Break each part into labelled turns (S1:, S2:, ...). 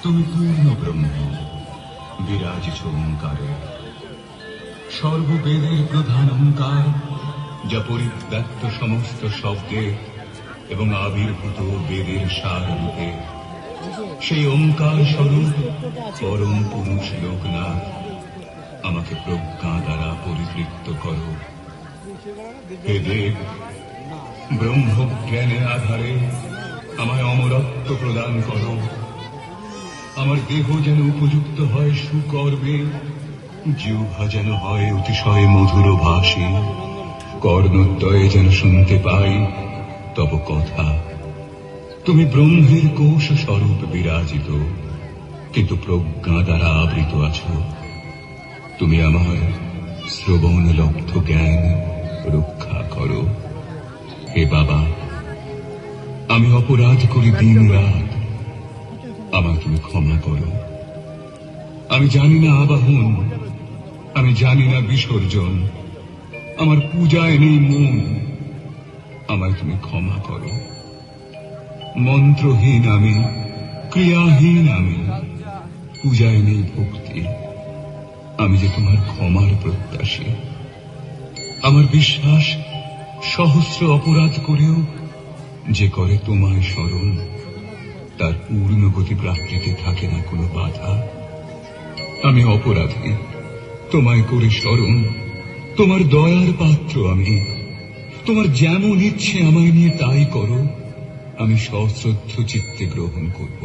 S1: তুমি পূর্ণ ব্রহ্ম, বিরাজিছ ওঙ্কারে। সর্ববেদের প্রধান ওঙ্কার, যা পরিব্যাপ্ত সমস্ত শব্দে এবং আবির্ভূত বেদের সার রূপে। সেই ওঙ্কার স্বরূপ পরম পুরুষ লোকনাথ, আমাকে প্রজ্ঞা দ্বারা পরিতৃপ্ত করো। হে দেব, ব্রহ্মজ্ঞানের আধারে আমায় অমরত্ব প্রদান করো। আমার দেহ যেন উপযুক্ত হয় সুকর্মে, জিহ্বা যেন হয় অতিশয় মধুর ভাষী, কর্ণদ্বয়ে যেন শুনতে পাই তব কথা। তুমি ব্রহ্মের কোষ স্বরূপ বিরাজিত, কিন্তু প্রজ্ঞা দ্বারা আবৃত আছো। তুমি আমার শ্রবণ লব্ধ জ্ঞান রক্ষা করো। হে বাবা, আমি অপরাধ করি দিন রাত, আমায় তুমি ক্ষমা করো। আমি জানি না আবাহন, আমি জানি না বিসর্জন, আমার পূজায় নেই মন, আমায় তুমি ক্ষমা করো। মন্ত্রহীন আমি, ক্রিয়াহীন আমি, পূজায় নেই ভক্তি, আমি যে তোমার ক্ষমার প্রত্যাশী। আমার বিশ্বাস, সহস্র অপরাধ করেও যে করে তোমায় স্মরণ, তার পূর্ণ গতি প্রাপ্তিতে থাকে না কোনো বাধা। আমি অপরাধী, তোমায় করে স্মরণ, তোমার দয়ার পাত্র আমি। তোমার যেমন ইচ্ছে আমায় নিয়ে তাই করো, আমি সশ্রদ্ধ চিত্তে গ্রহণ করব।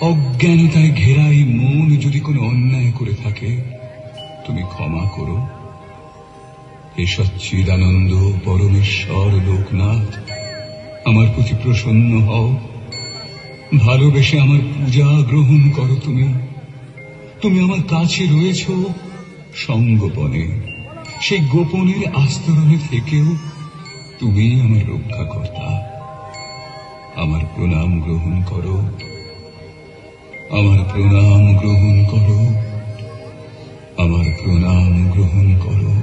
S1: অজ্ঞানতায় ঘেরাই মন যদি কোনো অন্যায় করে থাকে, তুমি ক্ষমা করো। হে সচ্চিদানন্দ পরমেশ্বর লোকনাথ, আমার প্রতি প্রসন্ন হও। ভালোবেসে আমার পূজা গ্রহণ করো। তুমি তুমি আমার কাছে রয়েছ সঙ্গোপনে, সেই গোপনের আস্তরণে থেকেও তুমি আমার রক্ষাকর্তা। আমার প্রণাম গ্রহণ করো, আমার প্রণাম গ্রহণ করো, আমার প্রণাম গ্রহণ করো।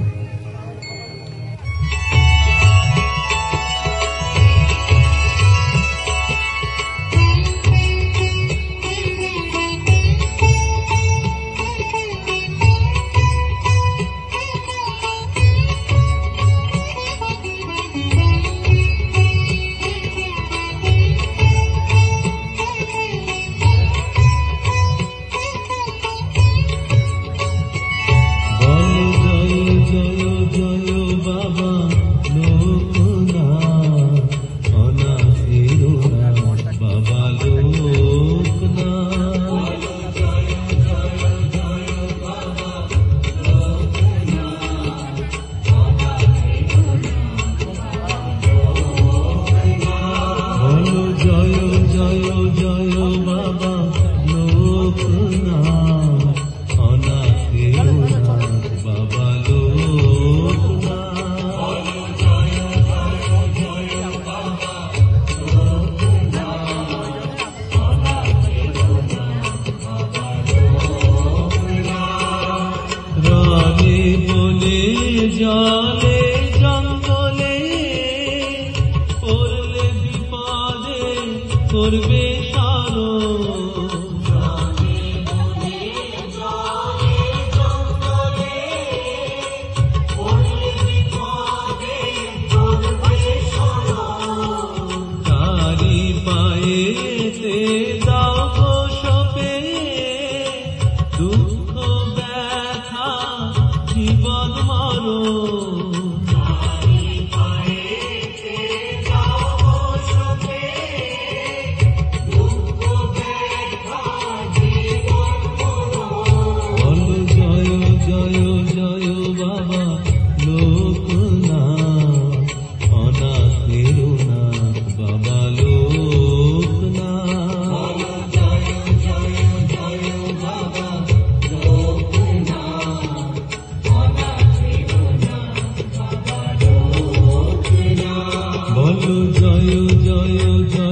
S2: জয় জয় জয়